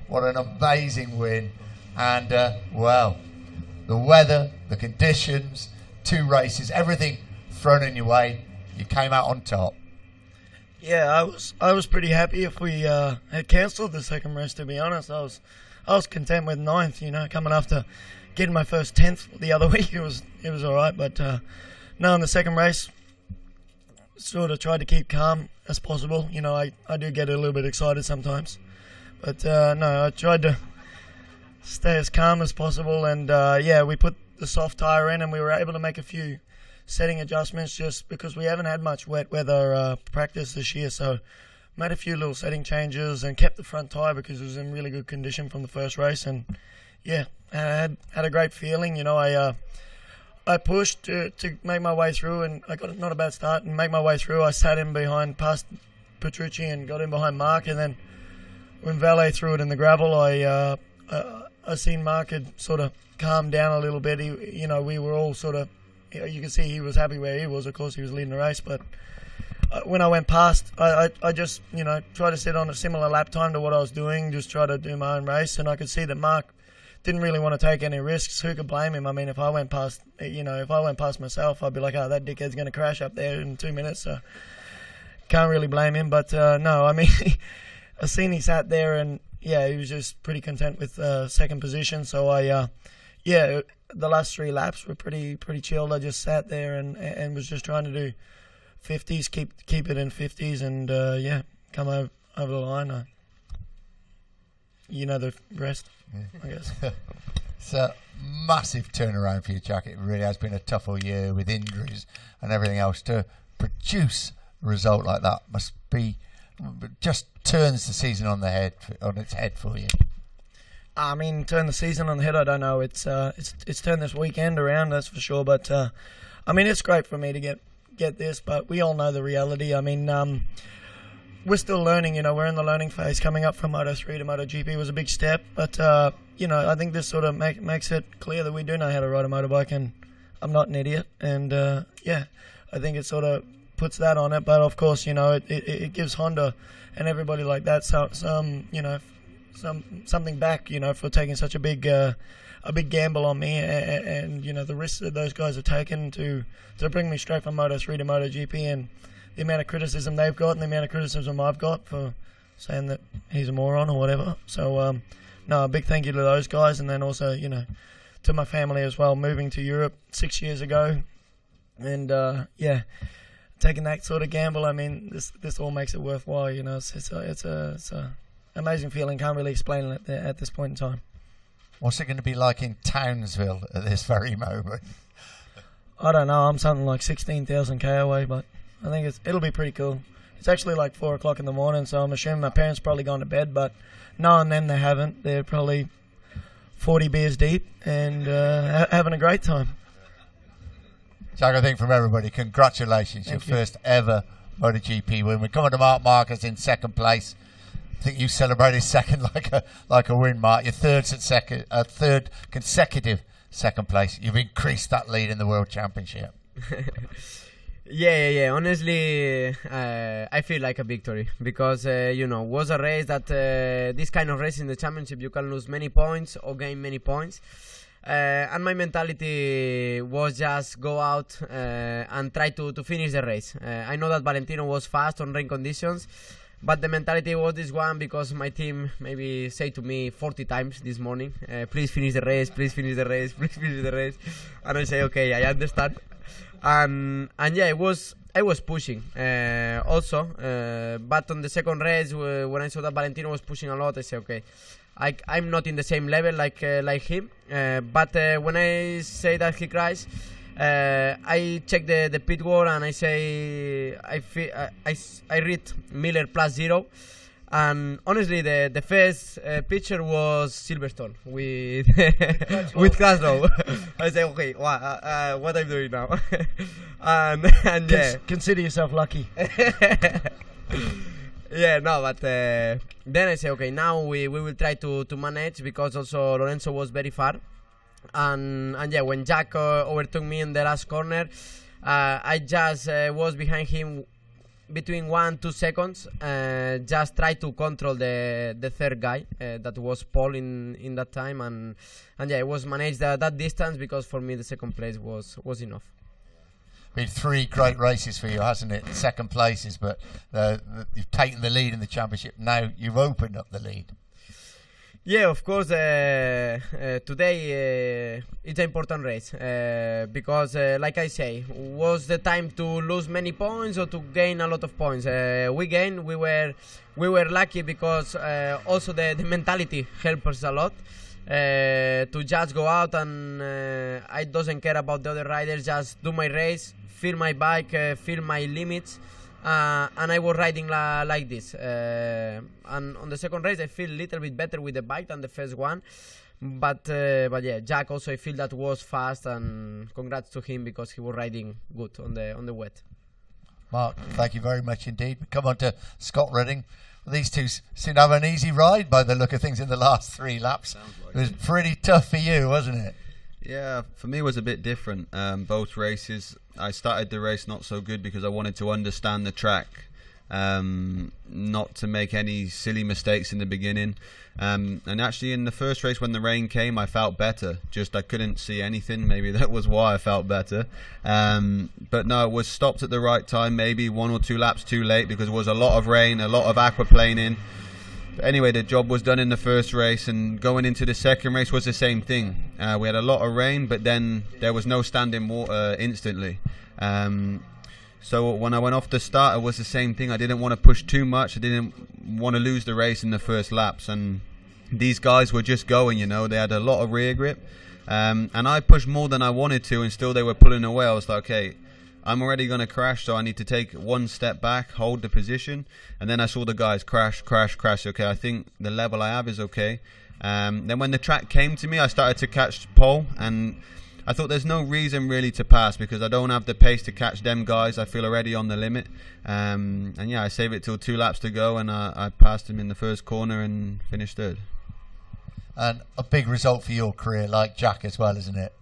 What an amazing win. And, well, the weather, the conditions, 2 races, everything thrown in your way, you came out on top. Yeah, I was pretty happy if we had cancelled the second race, to be honest. I was content with 9th, you know, coming after getting my first 10th the other week. It was all right, but no, in the second race, sort of tried to keep calm as possible. You know, I do get a little bit excited sometimes, but no, I tried to stay as calm as possible. And yeah, we put the soft tyre in, and we were able to make a few setting adjustments just because we haven't had much wet weather practice this year. So made a few little setting changes and kept the front tyre because it was in really good condition from the first race. And yeah, I had a great feeling. You know, I pushed to make my way through, and I got not a bad start and make my way through. I sat in behind, past Petrucci and got in behind Mark, and then when Valet threw it in the gravel, I seen Mark had sort of calmed down a little bit. You know, we were all sort of, you can see he was happy where he was. Of course, he was leading the race, but when I went past, I just, you know, tried to sit on a similar lap time to what I was doing, just try to do my own race, and I could see that Mark didn't really want to take any risks. Who could blame him? I mean, if I went past, you know, if I went past myself, I'd be like, oh, that dickhead's going to crash up there in 2 minutes, so can't really blame him. But no, I mean, I seen he sat there, and yeah, he was just pretty content with second position. So yeah, the last 3 laps were pretty chilled. I just sat there and was just trying to do 50s, keep it in 50s, and yeah, come over the line. You know the rest, I guess. It's a massive turnaround for you, Jack. It really has been a tough all year with injuries and everything else. To produce a result like that must be just turns the season on its head for you. I mean, turn the season on the head, I don't know. It's turned this weekend around, that's for sure. But I mean, it's great for me to get this, but we all know the reality. I mean, we're still learning, you know, we're in the learning phase. Coming up from Moto3 to MotoGP was a big step, but you know, I think this sort of makes it clear that we do know how to ride a motorbike, and I'm not an idiot, and yeah, I think it sort of puts that on it. But of course, you know, it gives Honda and everybody like that some you know, something back, you know, for taking such a big gamble on me, and you know, the risks that those guys have taken to bring me straight from Moto3 to MotoGP, and the amount of criticism they've got and the amount of criticism I've got for saying that he's a moron or whatever. So no, a big thank you to those guys, and then also, you know, to my family as well, moving to Europe 6 years ago, and yeah, taking that sort of gamble. I mean, this all makes it worthwhile, you know. It's a amazing feeling. Can't really explain it at this point in time. What's it going to be like in Townsville at this very moment? I don't know. I'm something like 16,000 k away, but I think it'll be pretty cool. It's actually like 4 o'clock in the morning, so I'm assuming my parents probably gone to bed, but knowing them, they haven't. They're probably 40 beers deep and having a great time. Jack, I think from everybody, congratulations. Your first ever MotoGP win. We're coming to Mark Marquez in second place. I think you celebrated second like a win, Mark. Your third consecutive second place. You've increased that lead in the World Championship. Yeah. Honestly, I feel like a victory because, you know, was a race that this kind of race in the championship, you can lose many points or gain many points. And my mentality was just go out and try to finish the race. I know that Valentino was fast on rain conditions, but the mentality was this one because my team maybe say to me 40 times this morning, please finish the race, please finish the race, please finish the race. And I say, okay, I understand. And yeah, I was pushing also, but on the second race when I saw that Valentino was pushing a lot, I said, okay, I'm not in the same level like him, but when I say that he cries, I check the pit wall and I say I read Miller +0, and honestly the first picture was Silverstone with with Castro. I say, okay, what I'm doing now? and yeah, consider yourself lucky. Yeah, no, but then I say, okay, now we will try to manage, because also Lorenzo was very far, and yeah, when Jack overtook me in the last corner, I just was behind him between 1-2 seconds, just try to control the third guy that was Paul in that time, and yeah, it was managed that distance, because for me the second place was enough. Been 3 great races for you, hasn't it? Second places, but you've taken the lead in the championship. Now you've opened up the lead. Yeah, of course. Today it's an important race because, like I say, was the time to lose many points or to gain a lot of points. We gained. We were lucky because also the mentality helped us a lot. To just go out and I doesn't care about the other riders. Just do my race, feel my bike, feel my limits. And I was riding like this. And on the second race, I feel a little bit better with the bike than the first one. But yeah, Jack also, I feel that was fast, and congrats to him because he was riding good on the wet. Mark, thank you very much indeed. We come on to Scott Redding. These two seem to have an easy ride by the look of things in the last 3 laps. It was pretty tough for you, wasn't it? Yeah, for me it was a bit different. Both races, I started the race not so good because I wanted to understand the track, not to make any silly mistakes in the beginning. And actually in the first race when the rain came, I felt better. Just I couldn't see anything. Maybe that was why I felt better. But no, it was stopped at the right time, maybe 1 or 2 laps too late because there was a lot of rain, a lot of aquaplaning. But anyway, the job was done in the first race, and going into the second race was the same thing. We had a lot of rain, but then there was no standing water instantly. So when I went off the start, it was the same thing. I didn't want to push too much. I didn't want to lose the race in the first laps. And these guys were just going, you know. They had a lot of rear grip. And I pushed more than I wanted to, and still they were pulling away. I was like, okay, I'm already going to crash, so I need to take 1 step back, hold the position. And then I saw the guys crash. Okay, I think the level I have is okay. Then when the track came to me, I started to catch pole, and I thought there's no reason really to pass because I don't have the pace to catch them guys. I feel already on the limit. And yeah, I saved it till 2 laps to go, and I passed him in the first corner and finished third. And a big result for your career, like Jack as well, isn't it?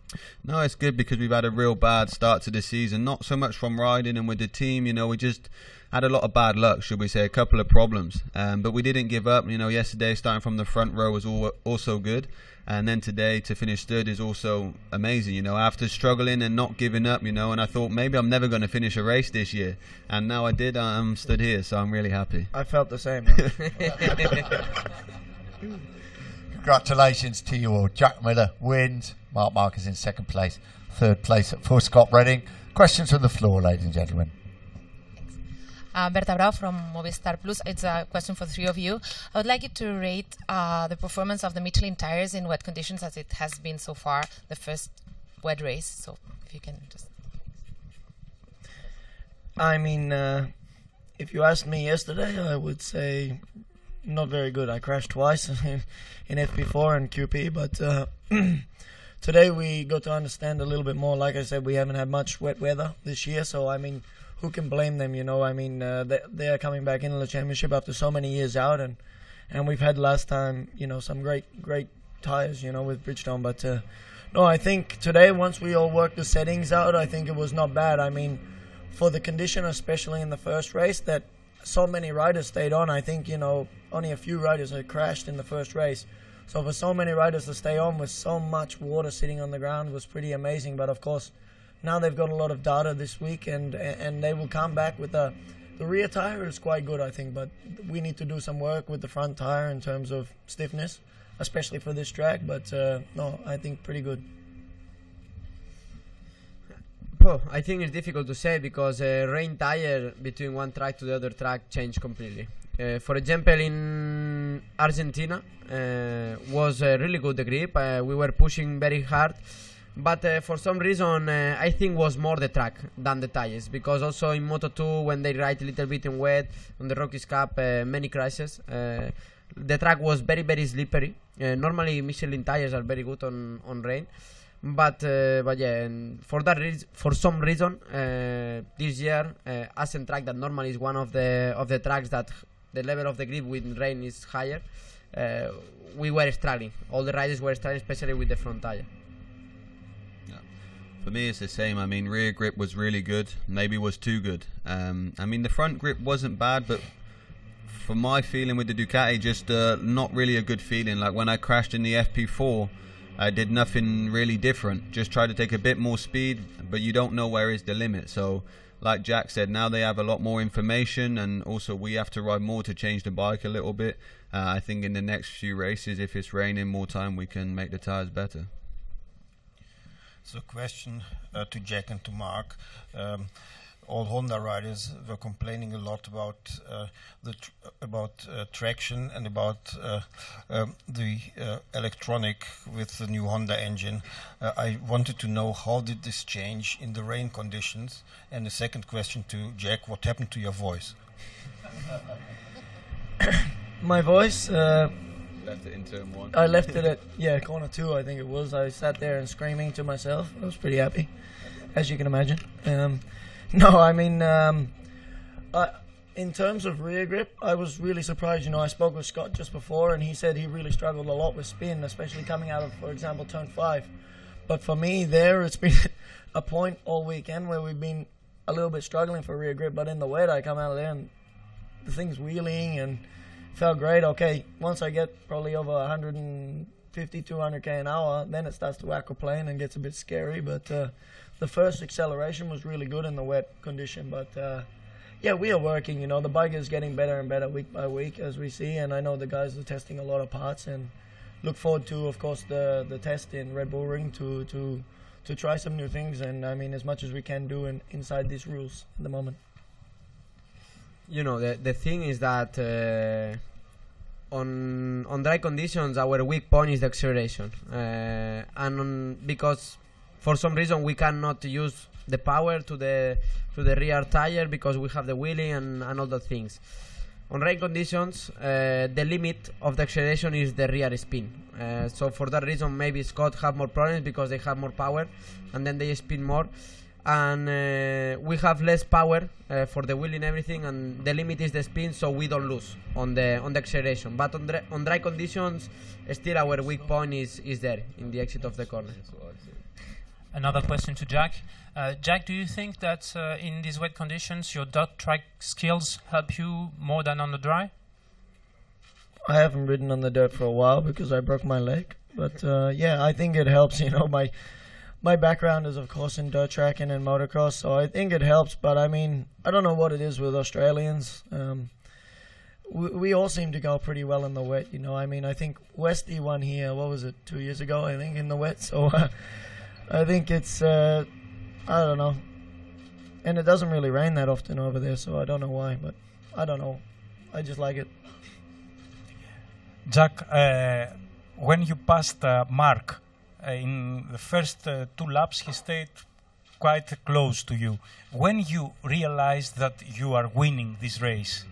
No, it's good because we've had a real bad start to the season. Not so much from riding and with the team, you know, we just had a lot of bad luck, should we say, a couple of problems. But we didn't give up. You know, yesterday starting from the front row was also good. And then today to finish third is also amazing, you know, after struggling and not giving up, you know, and I thought maybe I'm never going to finish a race this year. And now I did, I'm stood here, so I'm really happy. I felt the same. Congratulations to you all. Jack Miller wins. Mark Marquez in second place. Third place for Scott Redding. Questions from the floor, ladies and gentlemen. Berta Brau from Movistar Plus. It's a question for 3 of you. I would like you to rate the performance of the Michelin tires in wet conditions as it has been so far, the first wet race. So if you can just... I mean, if you asked me yesterday, I would say not very good. I crashed twice in FP4 and QP, but today we got to understand a little bit more. Like I said, we haven't had much wet weather this year, so I mean, who can blame them, you know? I mean, they are coming back into the championship after so many years out, and we've had last time, you know, some great tires, you know, with Bridgestone. But no, I think today, once we all worked the settings out, I think it was not bad. I mean, for the condition, especially in the first race, that so many riders stayed on. I think, you know, only a few riders had crashed in the first race. So for so many riders to stay on with so much water sitting on the ground was pretty amazing. But of course, now they've got a lot of data this week, and they will come back with the rear tire is quite good, I think. But we need to do some work with the front tire in terms of stiffness, especially for this track. But no, I think pretty good. Oh, I think it's difficult to say because rain tire between one track to the other track changed completely. For example, in Argentina was really good the grip. We were pushing very hard, but for some reason I think was more the track than the tires, because also in Moto2 when they ride a little bit in wet on the Rockies Cup, many crashes. The track was very slippery. Normally Michelin tires are very good on rain. But yeah, and for some reason, this year, Assen track that normally is one of the tracks that the level of the grip with rain is higher, we were struggling. All the riders were struggling, especially with the front tire. Yeah. For me, it's the same. I mean, rear grip was really good. Maybe was too good. I mean, the front grip wasn't bad, but for my feeling with the Ducati, just not really a good feeling. Like when I crashed in the FP4, I did nothing really different. Just tried to take a bit more speed, but you don't know where is the limit. So, like Jack said, now they have a lot more information, and also we have to ride more to change the bike a little bit. I think in the next few races, if it's raining more time, we can make the tires better. So, question to Jack and to Mark. All Honda riders were complaining a lot about traction and about the electronic with the new Honda engine. I wanted to know, how did this change in the rain conditions? And the second question to Jack: what happened to your voice? My voice. Left it in turn 1. I left it at corner 2, I think it was. I sat there and screaming to myself. I was pretty happy, as you can imagine. No, I mean, in terms of rear grip, I was really surprised. You know, I spoke with Scott just before, and he said he really struggled a lot with spin, especially coming out of, for example, turn 5. But for me, it's been a point all weekend where we've been a little bit struggling for rear grip. But in the wet, I come out of there and the thing's wheeling and felt great. Okay, once I get probably over 150, 200k an hour, then it starts to aquaplane and gets a bit scary. But the first acceleration was really good in the wet condition. But yeah, we are working. You know, the bike is getting better and better week by week, as we see. And I know the guys are testing a lot of parts, and look forward to, of course, the test in Red Bull Ring to try some new things. And I mean, as much as we can do inside these rules at the moment. You know, the thing is that on dry conditions, our weak point is the acceleration, because for some reason we cannot use the power to the rear tire because we have the wheelie and all the things. On rain conditions, the limit of the acceleration is the rear spin. So for that reason, maybe Scott have more problems because they have more power, and then they spin more. And we have less power for the wheel and everything, and the limit is the spin, so we don't lose on the acceleration. But on dry conditions, still our weak point is there in the exit of the corner. Another question to Jack. Jack, do you think that in these wet conditions your dirt track skills help you more than on the dry? I haven't ridden on the dirt for a while because I broke my leg, but yeah, I think it helps. You know, my background is, of course, in dirt tracking and motocross, so I think it helps. But I mean, I don't know what it is with Australians. We all seem to go pretty well in the wet, you know. I mean, I think Westy won here, what was it, 2 years ago, I think, in the wet. So I think it's, I don't know. And it doesn't really rain that often over there, so I don't know why, but I don't know. I just like it. Jack, when you passed Mark, in the first 2 laps, he stayed quite close to you. When you realized that you are winning this race?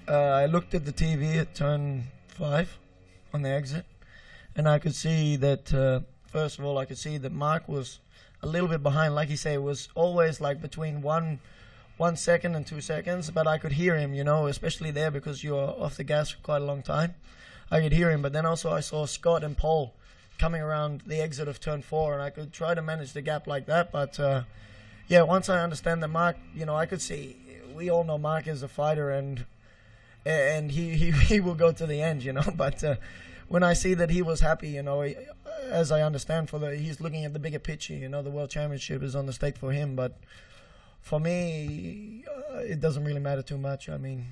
I looked at the TV at turn 5 on the exit, and I could see that, first of all, I could see that Mark was a little bit behind. Like you say, it was always like between 1 second and 2 seconds, but I could hear him, you know, especially there because you are off the gas for quite a long time. I could hear him, but then also I saw Scott and Paul coming around the exit of turn 4, and I could try to manage the gap like that. But yeah, once I understand that Mark, you know, I could see, we all know Mark is a fighter, and he will go to the end, you know. But when I see that he was happy, you know, as I understand, he's looking at the bigger picture, you know, the World Championship is on the stake for him. But for me, it doesn't really matter too much. I mean,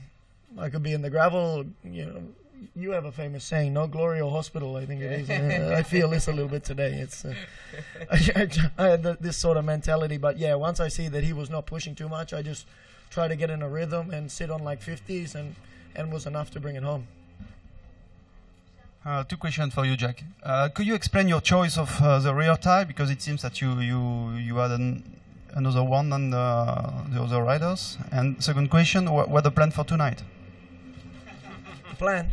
I could be in the gravel, you know. You have a famous saying, "No glory or hospital," I think it is. I feel this a little bit today. It's I had this sort of mentality, but yeah, once I see that he was not pushing too much, I just try to get in a rhythm and sit on like 50s, and was enough to bring it home. 2 questions for you, Jack. Could you explain your choice of the rear tire, because it seems that you had another one than the other riders? And second question, what the plan for tonight? Plan?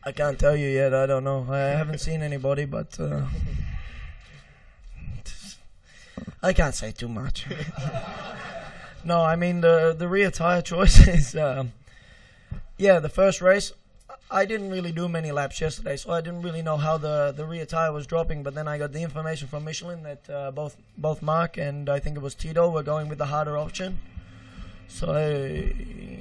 I can't tell you yet. I don't know. I haven't seen anybody, but I can't say too much. No, I mean the rear tire choice is yeah, the first race I didn't really do many laps yesterday, so I didn't really know how the rear tire was dropping. But then I got the information from Michelin that both Mark and I think it was Tito were going with the harder option. So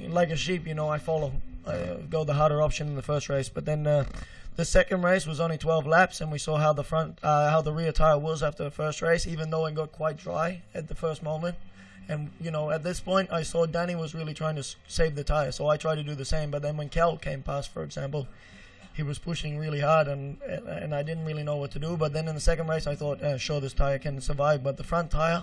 like a sheep, I follow. I go the harder option in the first race. But then the second race was only 12 laps, and we saw how the rear tire was after the first race, even though it got quite dry at the first moment. And, at this point, I saw Danny was really trying to save the tire, so I tried to do the same. But then when Kel came past, for example, he was pushing really hard, and I didn't really know what to do. But then in the second race, I thought, sure, this tire can survive. But the front tire,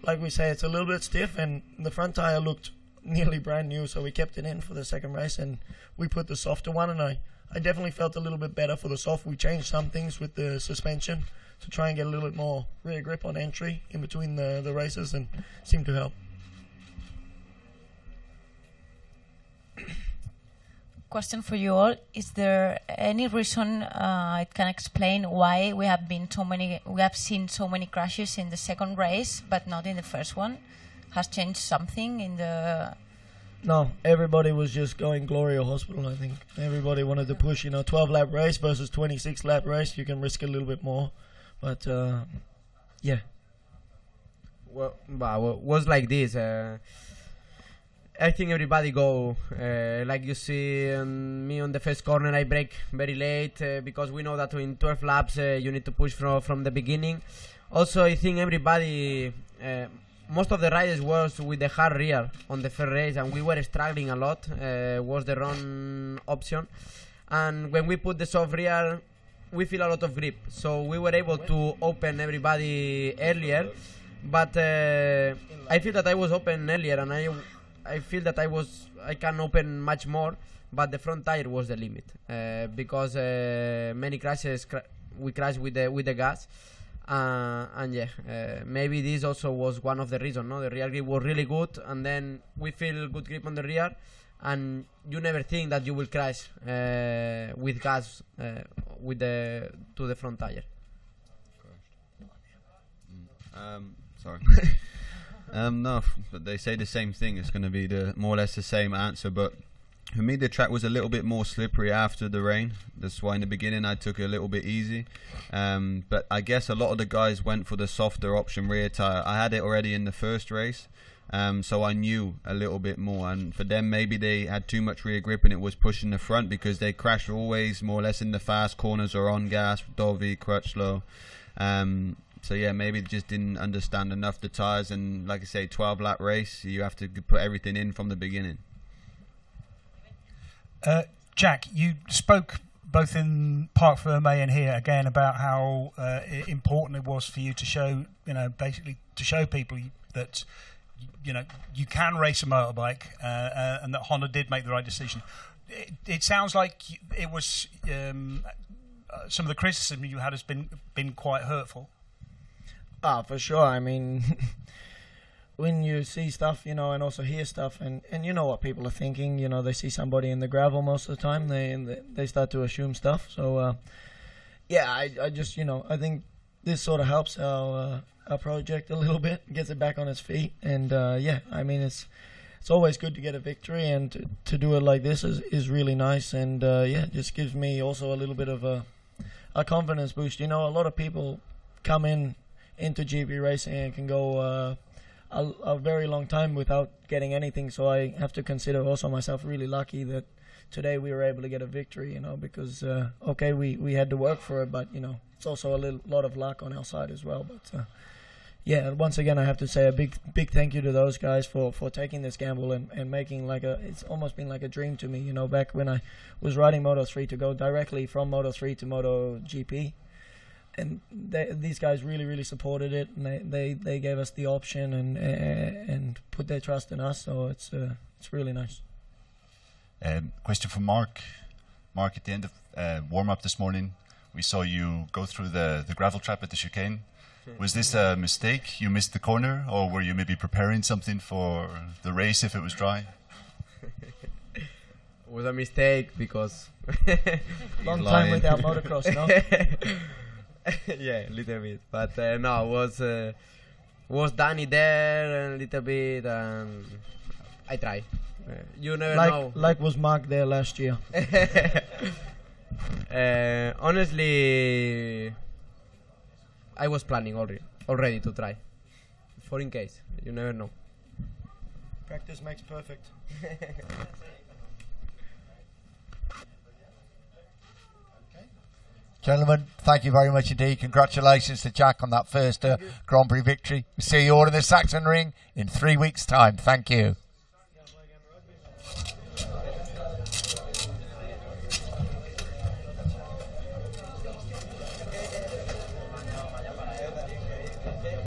like we say, it's a little bit stiff, and the front tire looked nearly brand new, so we kept it in for the second race, and we put the softer one, and I definitely felt a little bit better for the soft. We changed some things with the suspension to try and get a little bit more rear grip on entry in between the races, and seemed to help. Question for you all: is there any reason it can explain why we have seen so many crashes in the second race, but not in the first one? Has changed something in the? No, everybody was just going glory or hospital. I think everybody wanted to push. 12-lap race versus 26-lap race. You can risk a little bit more. But, yeah. Well, was like this. I think everybody go, like you see me on the first corner, I brake very late because we know that in 12 laps you need to push from the beginning. Also, I think everybody, most of the riders was with the hard rear on the first race, and we were struggling a lot, was the wrong option. And when we put the soft rear, we feel a lot of grip, so we were able to open everybody earlier. But I feel that I was open earlier, and I feel that I can open much more. But the front tire was the limit because many crashes we crashed with the gas, and yeah, maybe this also was one of the reasons. No, the rear grip was really good, and then we feel good grip on the rear. And you never think that you will crash with gas to the front tire. Sorry. No, but they say the same thing. It's going to be more or less the same answer. But for me, the track was a little bit more slippery after the rain. That's why in the beginning I took it a little bit easy. But I guess a lot of the guys went for the softer option rear tire. I had it already in the first race. So I knew a little bit more, and for them maybe they had too much rear grip and it was pushing the front because they crash always more or less in the fast corners or on gas, Dovi, Crutchlow. So yeah, maybe they just didn't understand enough the tyres, and like I say, 12-lap race, you have to put everything in from the beginning. Jack, you spoke both in Parc Fermé and here again about how important it was for you to show, basically to show people that you can race a motorbike, and that Honda did make the right decision. It sounds like it was some of the criticism you had has been quite hurtful. For sure. I mean, when you see stuff, and also hear stuff, and you know what people are thinking. They see somebody in the gravel most of the time, they start to assume stuff. So, yeah, I just, I think this sort of helps our project a little bit, gets it back on its feet, and yeah, I mean it's always good to get a victory, and to do it like this is really nice, and yeah, it just gives me also a little bit of a confidence boost. A lot of people come into GP racing and can go a very long time without getting anything, so I have to consider also myself really lucky that today we were able to get a victory, because okay, we had to work for it, but it's also a lot of luck on our side as well. But yeah, once again, I have to say a big thank you to those guys for taking this gamble and making it's almost been like a dream to me, back when I was riding Moto3 to go directly from Moto3 to MotoGP. And these guys really supported it, and they gave us the option and put their trust in us. So it's really nice. Question for Mark. Mark, at the end of warm-up this morning, we saw you go through the gravel trap at the chicane. Was this a mistake? You missed the corner, or were you maybe preparing something for the race if it was dry? It was a mistake because long time without motocross, no? Yeah, a little bit, but no, was Danny there a little bit, and I tried. You never know. Like was Mark there last year? Honestly, I was planning already to try. For in case, you never know. Practice makes perfect. Gentlemen, thank you very much indeed. Congratulations to Jack on that first Grand Prix victory. We'll see you all in the Saxon Ring in 3 weeks' time. Thank you.